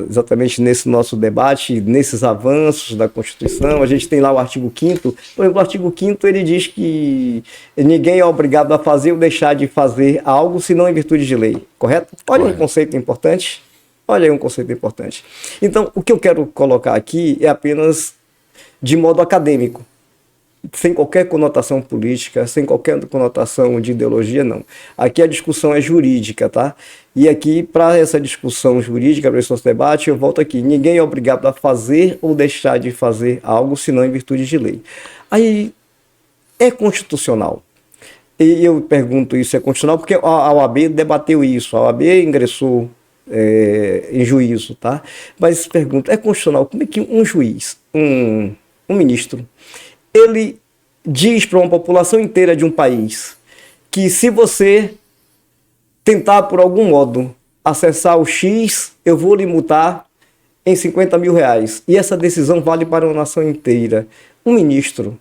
exatamente nesse nosso debate, nesses avanços da Constituição, a gente tem lá o artigo 5º. Por exemplo, o artigo 5º ele diz que ninguém é obrigado a fazer ou deixar de fazer algo senão em virtude de lei, correto? Olha um conceito importante. Olha aí um conceito importante. Então, o que eu quero colocar aqui é apenas de modo acadêmico, sem qualquer conotação política, sem qualquer conotação de ideologia, não. Aqui a discussão é jurídica, tá? E aqui, para essa discussão jurídica, para esse nosso debate, eu volto aqui. Ninguém é obrigado a fazer ou deixar de fazer algo, senão em virtude de lei. Aí, é constitucional. E eu pergunto isso, é constitucional porque a OAB debateu isso, a OAB ingressou em juízo, tá? Mas pergunto, é constitucional? Como é que um juiz, um ministro, ele diz para uma população inteira de um país que se você tentar por algum modo acessar o X, eu vou lhe multar em R$50 mil. E essa decisão vale para uma nação inteira. Um ministro,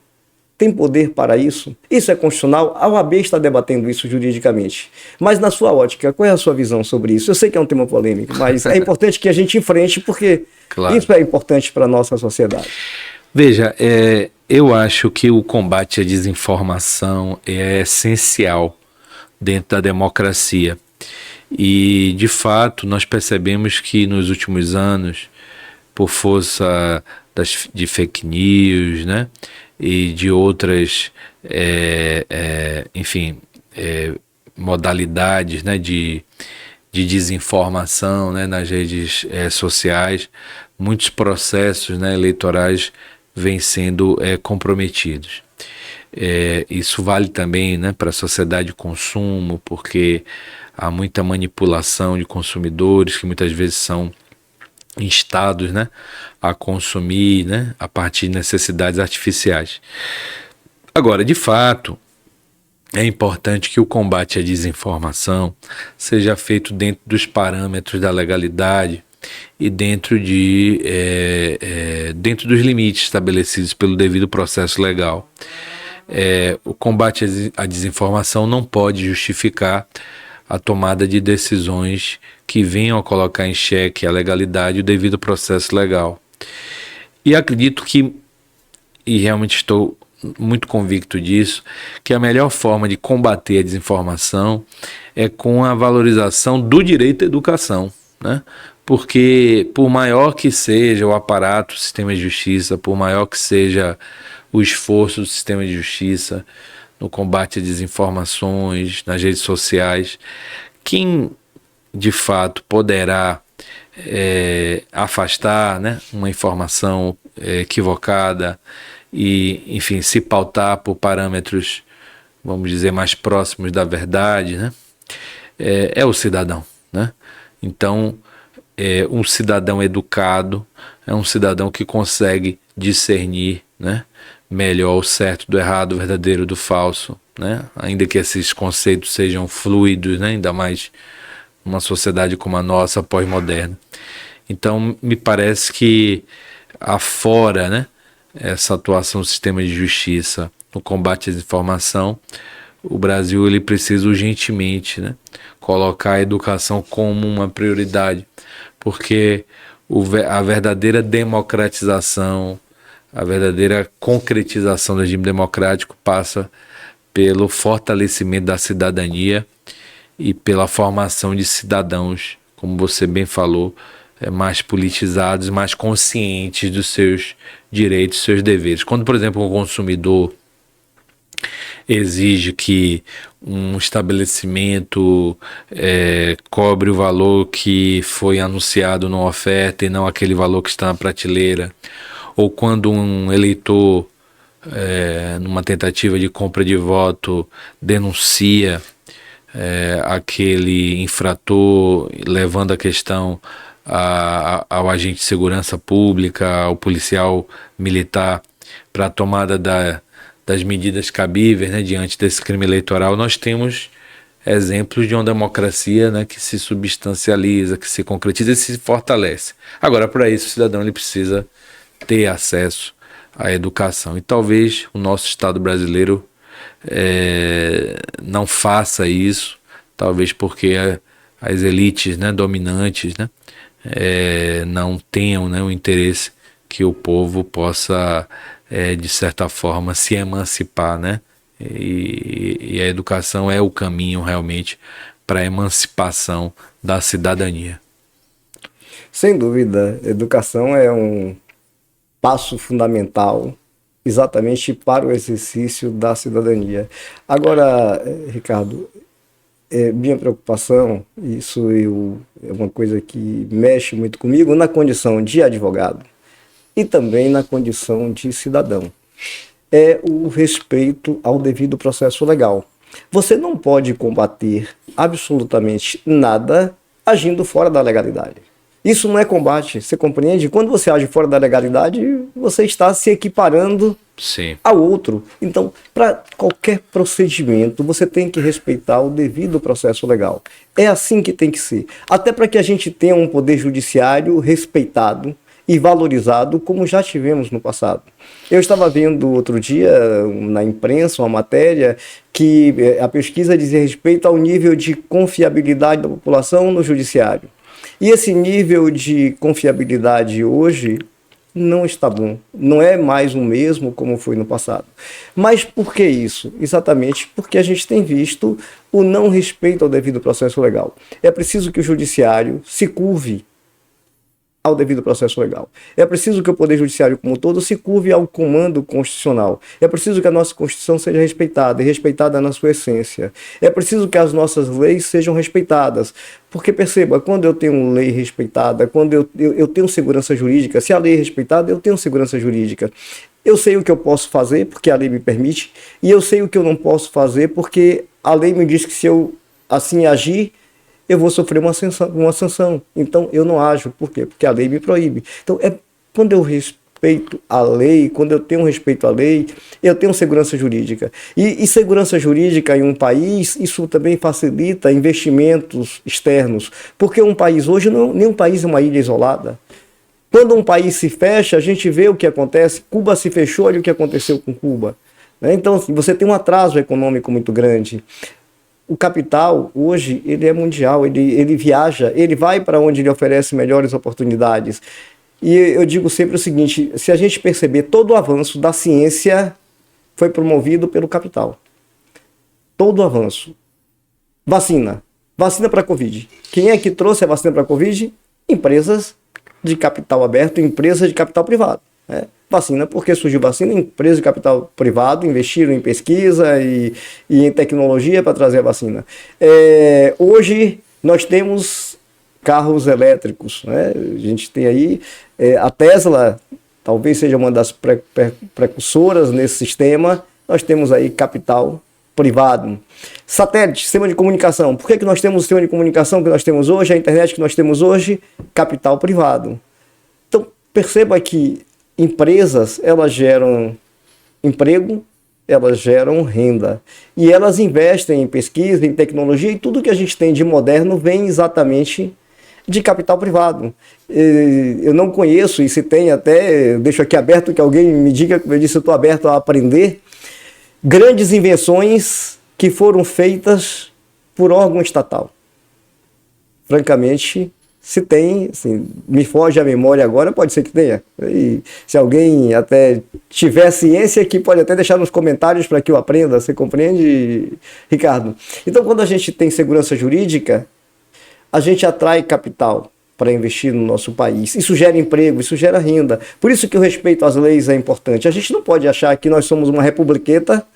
tem poder para isso? Isso é constitucional? A OAB está debatendo isso juridicamente. Mas na sua ótica, qual é a sua visão sobre isso? Eu sei que é um tema polêmico, mas é importante que a gente enfrente, porque claro, isso é importante para a nossa sociedade. Veja, eu acho que o combate à desinformação é essencial dentro da democracia. E, de fato, nós percebemos que nos últimos anos, por força de fake news, né, e de outras, modalidades, né, de desinformação, né, nas redes sociais, muitos processos, né, eleitorais vêm sendo comprometidos. Isso vale também, né, para a sociedade de consumo, porque há muita manipulação de consumidores que muitas vezes são instados, né, a consumir, né, a partir de necessidades artificiais. Agora, de fato, é importante que o combate à desinformação seja feito dentro dos parâmetros da legalidade e dentro dos limites estabelecidos pelo devido processo legal. O combate à desinformação não pode justificar a tomada de decisões que venham a colocar em xeque a legalidade e o devido processo legal. E acredito que, e realmente estou muito convicto disso, que a melhor forma de combater a desinformação é com a valorização do direito à educação, né? Porque por maior que seja o aparato do sistema de justiça, por maior que seja o esforço do sistema de justiça no combate a desinformações, nas redes sociais, quem de fato poderá afastar, né, uma informação equivocada e, enfim, se pautar por parâmetros, vamos dizer, mais próximos da verdade, né, é o cidadão, né? Então, um cidadão educado é um cidadão que consegue discernir, né, melhor o certo do errado, o verdadeiro do falso, né? Ainda que esses conceitos sejam fluidos, né, ainda mais numa sociedade como a nossa, pós-moderna. Então, me parece que afora, né, essa atuação do sistema de justiça no combate à desinformação, o Brasil ele precisa urgentemente, né, colocar a educação como uma prioridade, porque a verdadeira democratização, a verdadeira concretização do regime democrático passa pelo fortalecimento da cidadania e pela formação de cidadãos, como você bem falou, mais politizados, mais conscientes dos seus direitos, seus deveres. Quando, por exemplo, um consumidor exige que um estabelecimento cobre o valor que foi anunciado na oferta e não aquele valor que está na prateleira, ou quando um eleitor, numa tentativa de compra de voto, denuncia aquele infrator, levando a questão ao agente de segurança pública, ao policial militar, para a tomada das medidas cabíveis, né, diante desse crime eleitoral, nós temos exemplos de uma democracia, né, que se substancializa, que se concretiza e se fortalece. Agora, para isso, o cidadão ele precisa ter acesso à educação. E talvez o nosso Estado brasileiro não faça isso, talvez porque as elites, né, dominantes, né, não tenham, né, o interesse que o povo possa, de certa forma, se emancipar, né? E a educação é o caminho realmente para a emancipação da cidadania. Sem dúvida, educação é um passo fundamental exatamente para o exercício da cidadania. Agora, Ricardo, minha preocupação, isso é uma coisa que mexe muito comigo, na condição de advogado e também na condição de cidadão, é o respeito ao devido processo legal. Você não pode combater absolutamente nada agindo fora da legalidade. Isso não é combate, você compreende? Quando você age fora da legalidade, você está se equiparando Sim. ao outro. Então, para qualquer procedimento, você tem que respeitar o devido processo legal. É assim que tem que ser. Até para que a gente tenha um poder judiciário respeitado e valorizado como já tivemos no passado. Eu estava vendo outro dia na imprensa uma matéria que a pesquisa dizia respeito ao nível de confiabilidade da população no judiciário. E esse nível de confiabilidade hoje não está bom, não é mais o mesmo como foi no passado. Mas por que isso? Exatamente porque a gente tem visto o não respeito ao devido processo legal. É preciso que o judiciário se curve ao devido processo legal. É preciso que o Poder Judiciário como um todo se curve ao comando constitucional. É preciso que a nossa Constituição seja respeitada, e respeitada na sua essência. É preciso que as nossas leis sejam respeitadas. Porque perceba, quando eu tenho lei respeitada, quando eu tenho segurança jurídica, se a lei é respeitada, eu tenho segurança jurídica. Eu sei o que eu posso fazer, porque a lei me permite, e eu sei o que eu não posso fazer, porque a lei me diz que se eu assim agir, eu vou sofrer uma sanção. Então, eu não ajo. Por quê? Porque a lei me proíbe. Então, quando eu respeito a lei, quando eu tenho respeito à lei, eu tenho segurança jurídica. E segurança jurídica em um país, isso também facilita investimentos externos. Porque um país hoje, nenhum país é uma ilha isolada. Quando um país se fecha, a gente vê o que acontece. Cuba se fechou, olha o que aconteceu com Cuba. Então, você tem um atraso econômico muito grande. O capital, hoje, ele é mundial, ele viaja, ele vai para onde ele oferece melhores oportunidades. E eu digo sempre o seguinte, se a gente perceber, todo o avanço da ciência foi promovido pelo capital. Todo o avanço. Vacina para a Covid. Quem é que trouxe a vacina para a Covid? Empresas de capital aberto, empresas de capital privado. Vacina, porque surgiu vacina, empresas de capital privado investiram em pesquisa e em tecnologia para trazer a vacina. Hoje nós temos carros elétricos, né? A gente tem aí a Tesla, talvez seja uma das precursoras nesse sistema. Nós temos aí capital privado. Satélite, sistema de comunicação. Por que nós temos o sistema de comunicação que nós temos hoje, a internet que nós temos hoje? Capital privado. Então, perceba que empresas, elas geram emprego, elas geram renda. E elas investem em pesquisa, em tecnologia, e tudo que a gente tem de moderno vem exatamente de capital privado. Eu não conheço, e se tem até, deixo aqui aberto que alguém me diga, como eu disse, eu estou aberto a aprender, grandes invenções que foram feitas por órgão estatal. Francamente, se tem, assim, me foge a memória agora, pode ser que tenha. E se alguém até tiver ciência, que pode até deixar nos comentários para que eu aprenda. Você compreende, Ricardo? Então, quando a gente tem segurança jurídica, a gente atrai capital para investir no nosso país. Isso gera emprego, isso gera renda. Por isso que o respeito às leis é importante. A gente não pode achar que nós somos uma republiqueta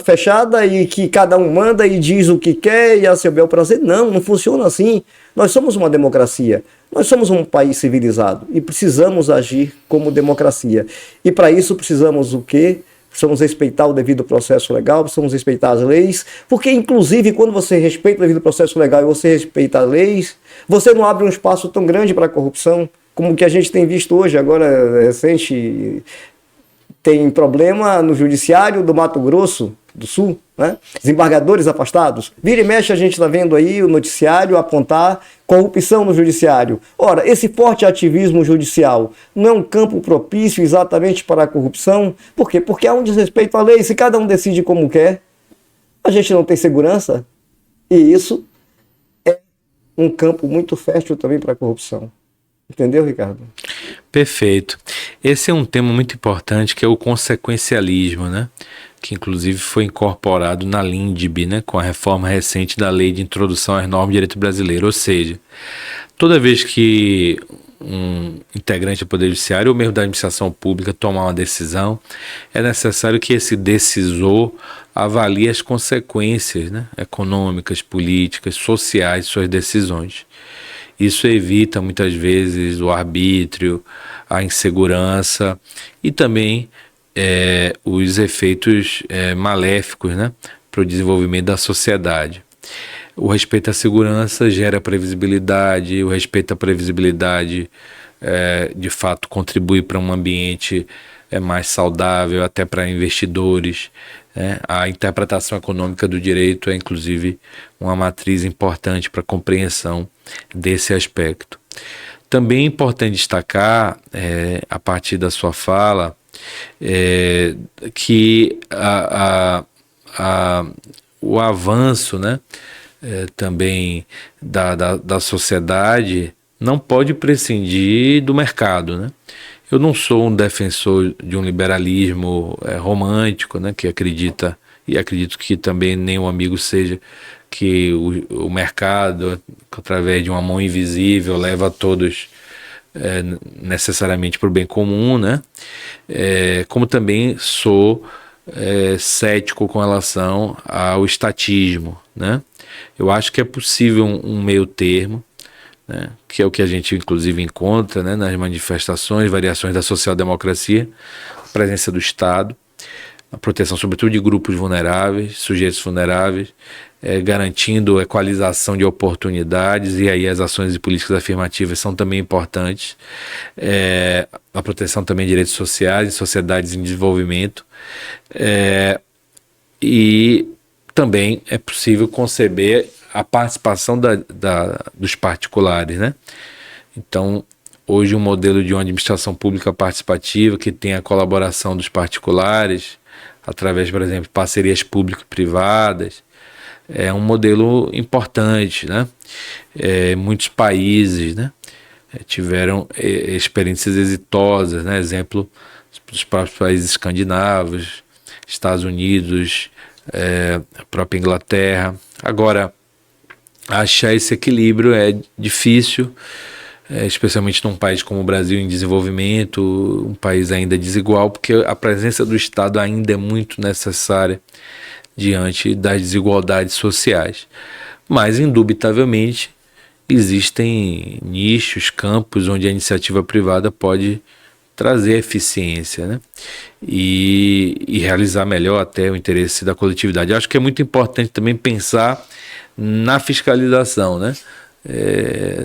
fechada e que cada um manda e diz o que quer e a seu bel prazer. Não, não funciona assim. Nós somos uma democracia, nós somos um país civilizado e precisamos agir como democracia. E para isso precisamos o quê? Precisamos respeitar o devido processo legal, precisamos respeitar as leis, porque inclusive quando você respeita o devido processo legal e você respeita as leis, você não abre um espaço tão grande para a corrupção, como o que a gente tem visto hoje, agora recente. Tem problema no judiciário do Mato Grosso do Sul, né? Desembargadores afastados. Vira e mexe, a gente está vendo aí o noticiário apontar corrupção no judiciário. Ora, esse forte ativismo judicial não é um campo propício exatamente para a corrupção? Por quê? Porque há um desrespeito à lei. Se cada um decide como quer, a gente não tem segurança. E isso é um campo muito fértil também para a corrupção. Entendeu, Ricardo? Perfeito. Esse é um tema muito importante, que é o consequencialismo, né? Que inclusive foi incorporado na LINDB, né? Com a reforma recente da Lei de Introdução às Normas de Direito Brasileiro. Ou seja, toda vez que um integrante do Poder Judiciário ou mesmo da administração pública tomar uma decisão, é necessário que esse decisor avalie as consequências, né? Econômicas, políticas, sociais de suas decisões. Isso evita muitas vezes o arbítrio, a insegurança e também os efeitos maléficos, né, para o desenvolvimento da sociedade. O respeito à segurança gera previsibilidade, o respeito à previsibilidade de fato contribui para um ambiente mais saudável, até para investidores. A interpretação econômica do direito é inclusive uma matriz importante para a compreensão desse aspecto. Também é importante destacar, a partir da sua fala, que o avanço, né, também da sociedade não pode prescindir do mercado, né? Eu não sou um defensor de um liberalismo romântico, né, que acredita, e acredito que também nenhum amigo seja, que o mercado, através de uma mão invisível, leva a todos necessariamente para o bem comum, né? Como também sou cético com relação ao estatismo, né? Eu acho que é possível um meio termo, né, que é o que a gente inclusive encontra, né, nas manifestações, variações da social-democracia, a presença do Estado, a proteção sobretudo de grupos vulneráveis, sujeitos vulneráveis, garantindo a equalização de oportunidades, e aí as ações e políticas afirmativas são também importantes, a proteção também de direitos sociais em sociedades em desenvolvimento, e também é possível conceber a participação dos particulares, né? Então, hoje um modelo de uma administração pública participativa que tem a colaboração dos particulares, através, por exemplo, de parcerias público-privadas, é um modelo importante, né? Muitos países, né, tiveram experiências exitosas, né? Exemplo dos próprios países escandinavos, Estados Unidos, a própria Inglaterra. Agora, achar esse equilíbrio é difícil, especialmente num país como o Brasil em desenvolvimento, um país ainda desigual, porque a presença do Estado ainda é muito necessária diante das desigualdades sociais. Mas, indubitavelmente, existem nichos, campos onde a iniciativa privada pode trazer eficiência, né? E realizar melhor até o interesse da coletividade. Eu acho que é muito importante também pensar na fiscalização, né?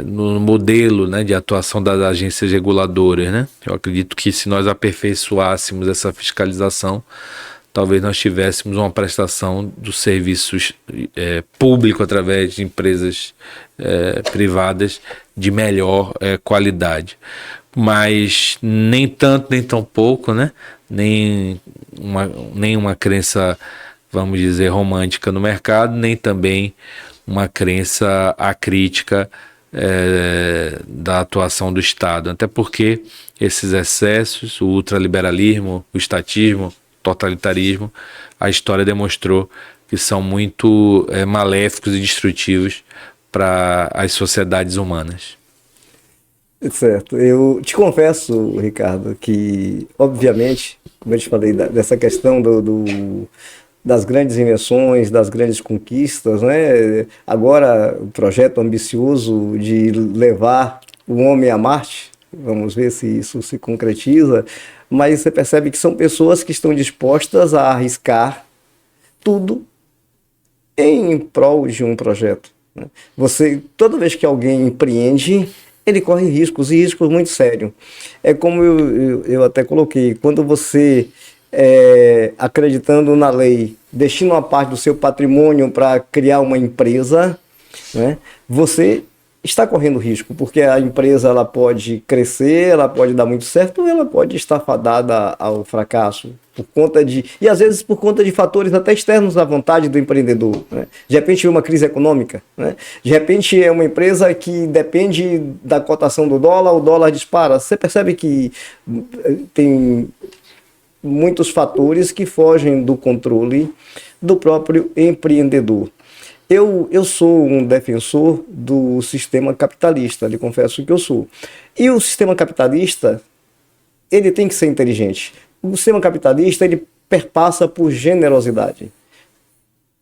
No modelo, né, de atuação das agências reguladoras, né? Eu acredito que se nós aperfeiçoássemos essa fiscalização, talvez nós tivéssemos uma prestação dos serviços público através de empresas privadas de melhor qualidade. Mas nem tanto, nem tão pouco, né? Nem uma crença, vamos dizer, romântica no mercado, nem também uma crença acrítica da atuação do Estado. Até porque esses excessos, o ultraliberalismo, o estatismo, o totalitarismo, a história demonstrou que são muito maléficos e destrutivos para as sociedades humanas. Certo. Eu te confesso, Ricardo, que, obviamente, como eu te falei, dessa questão das grandes invenções, das grandes conquistas, né? Agora, o projeto ambicioso de levar o homem a Marte, vamos ver se isso se concretiza, mas você percebe que são pessoas que estão dispostas a arriscar tudo em prol de um projeto, né? Toda vez que alguém empreende, ele corre riscos, e riscos muito sérios. É como eu até coloquei, quando você, acreditando na lei, destina uma parte do seu patrimônio para criar uma empresa, né, você está correndo risco, porque a empresa ela pode crescer, ela pode dar muito certo, ou ela pode estar fadada ao fracasso, e às vezes por conta de fatores até externos à vontade do empreendedor, né? De repente uma crise econômica, né? De repente é uma empresa que depende da cotação do dólar, o dólar dispara. Você percebe que tem muitos fatores que fogem do controle do próprio empreendedor. Eu sou um defensor do sistema capitalista, lhe confesso que eu sou. E o sistema capitalista, ele tem que ser inteligente. O sistema capitalista, ele perpassa por generosidade.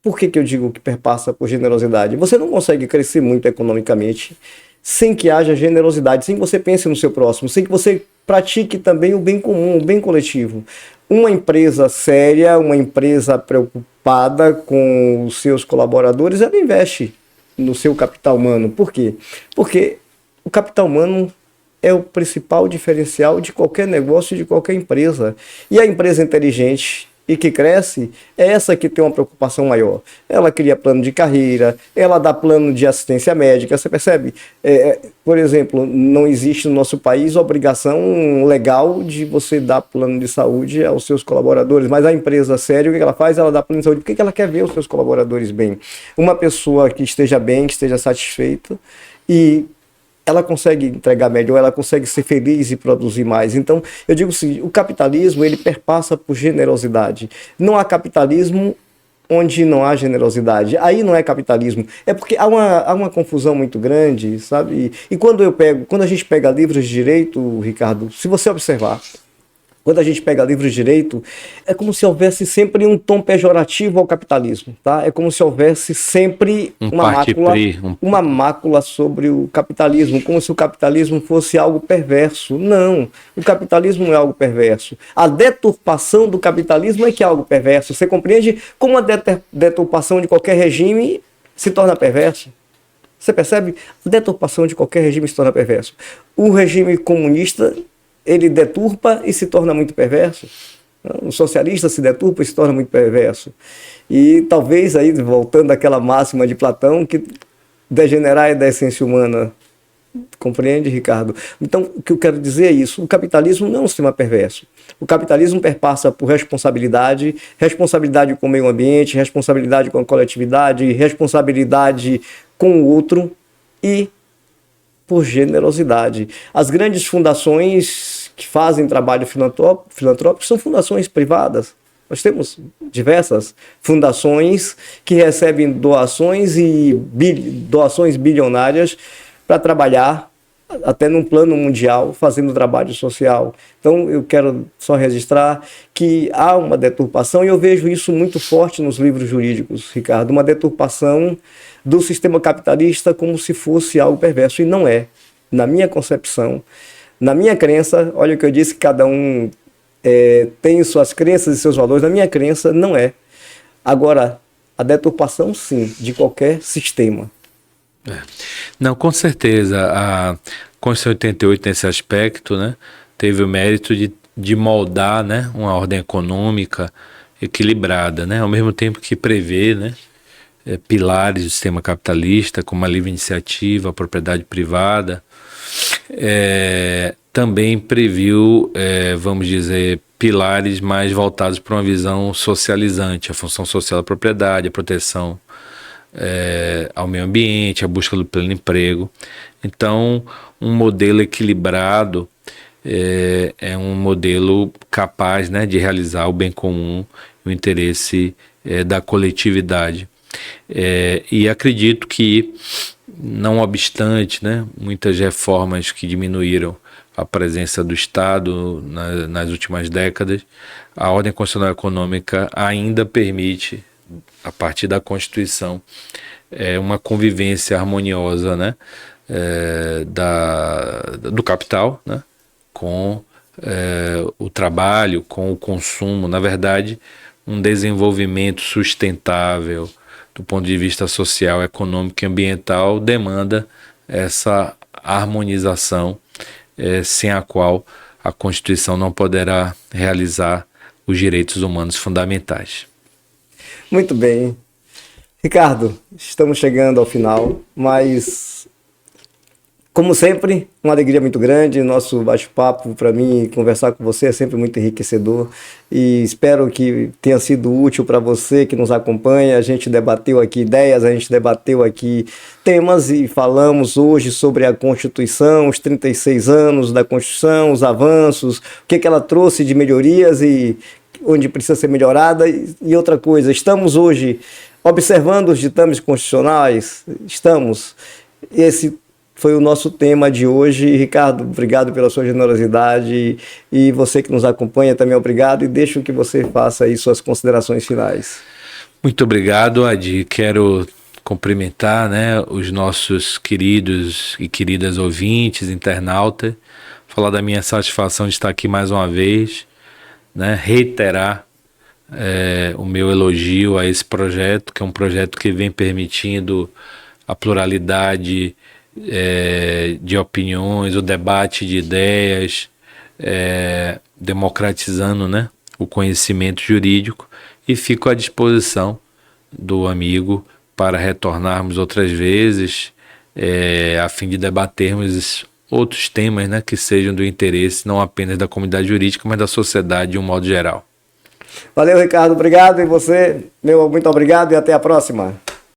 Por que eu digo que perpassa por generosidade? Você não consegue crescer muito economicamente sem que haja generosidade, sem que você pense no seu próximo, sem que você pratique também o bem comum, o bem coletivo. Uma empresa séria, uma empresa preocupada com os seus colaboradores, ela investe no seu capital humano. Por quê? Porque o capital humano é o principal diferencial de qualquer negócio, de qualquer empresa. E a empresa inteligente, e que cresce é essa que tem uma preocupação maior. Ela cria plano de carreira, ela dá plano de assistência médica, você percebe? Por exemplo, não existe no nosso país obrigação legal de você dar plano de saúde aos seus colaboradores, mas a empresa séria, o que ela faz? Ela dá plano de saúde porque ela quer ver os seus colaboradores bem. Uma pessoa que esteja bem, que esteja satisfeita, e ela consegue entregar melhor, ela consegue ser feliz e produzir mais. Então, eu digo assim, o capitalismo, ele perpassa por generosidade. Não há capitalismo onde não há generosidade. Aí não é capitalismo. É porque há uma confusão muito grande, sabe? E quando a gente pega livros de direito, Ricardo, se você observar, quando a gente pega livros de direito, é como se houvesse sempre um tom pejorativo ao capitalismo, tá? É como se houvesse sempre uma mácula sobre o capitalismo, como se o capitalismo fosse algo perverso. Não, o capitalismo não é algo perverso. A deturpação do capitalismo é que é algo perverso. Você compreende como a deturpação de qualquer regime se torna perverso? Você percebe? A deturpação de qualquer regime se torna perverso. O regime comunista, ele deturpa e se torna muito perverso. O socialista se deturpa e se torna muito perverso. E talvez, aí voltando àquela máxima de Platão, que degenerar é da essência humana. Compreende, Ricardo? Então, o que eu quero dizer é isso. O capitalismo não é um sistema perverso. O capitalismo perpassa por responsabilidade, responsabilidade com o meio ambiente, responsabilidade com a coletividade, responsabilidade com o outro e por generosidade. As grandes fundações que fazem trabalho filantrópico são fundações privadas. Nós temos diversas fundações que recebem doações doações bilionárias para trabalhar até num plano mundial, fazendo trabalho social. Então, eu quero só registrar que há uma deturpação, e eu vejo isso muito forte nos livros jurídicos, Ricardo, uma deturpação do sistema capitalista como se fosse algo perverso, e não é. Na minha concepção, na minha crença, olha o que eu disse, que cada um tem suas crenças e seus valores, na minha crença não é. Agora, a deturpação, sim, de qualquer sistema. Não, com certeza. A Constituição 88, nesse aspecto, né, teve o mérito de moldar, né, uma ordem econômica equilibrada, né, ao mesmo tempo que prevê, né, pilares do sistema capitalista, como a livre iniciativa, a propriedade privada. Também previu, vamos dizer, pilares mais voltados para uma visão socializante, a função social da propriedade, a proteção ao meio ambiente, a busca do pleno emprego. Então, um modelo equilibrado é um modelo capaz, né, de realizar o bem comum, o interesse da coletividade. E acredito que, não obstante, né, muitas reformas que diminuíram a presença do Estado nas últimas décadas, a ordem constitucional econômica ainda permite, a partir da Constituição, uma convivência harmoniosa, né, do capital, né, com o trabalho, com o consumo. Na verdade, um desenvolvimento sustentável do ponto de vista social, econômico e ambiental demanda essa harmonização, sem a qual a Constituição não poderá realizar os direitos humanos fundamentais. Muito bem. Ricardo, estamos chegando ao final, mas, como sempre, uma alegria muito grande. Nosso bate-papo, para mim, conversar com você é sempre muito enriquecedor, e espero que tenha sido útil para você que nos acompanha. A gente debateu aqui ideias, a gente debateu aqui temas e falamos hoje sobre a Constituição, os 36 anos da Constituição, os avanços, o que ela trouxe de melhorias e onde precisa ser melhorada. E outra coisa, estamos hoje observando os ditames constitucionais? Estamos. Esse foi o nosso tema de hoje. Ricardo, obrigado pela sua generosidade, e você que nos acompanha também, obrigado, e deixo que você faça aí suas considerações finais. Muito obrigado, Adi. Quero cumprimentar, né, os nossos queridos e queridas ouvintes, internautas, falar da minha satisfação de estar aqui mais uma vez, né, reiterar o meu elogio a esse projeto, que é um projeto que vem permitindo a pluralidade de opiniões, o debate de ideias, democratizando, né, o conhecimento jurídico e fico à disposição do amigo para retornarmos outras vezes, a fim de debatermos outros temas, né, que sejam do interesse não apenas da comunidade jurídica, mas da sociedade de um modo geral. Valeu, Ricardo, obrigado. E você, meu muito obrigado e até a próxima.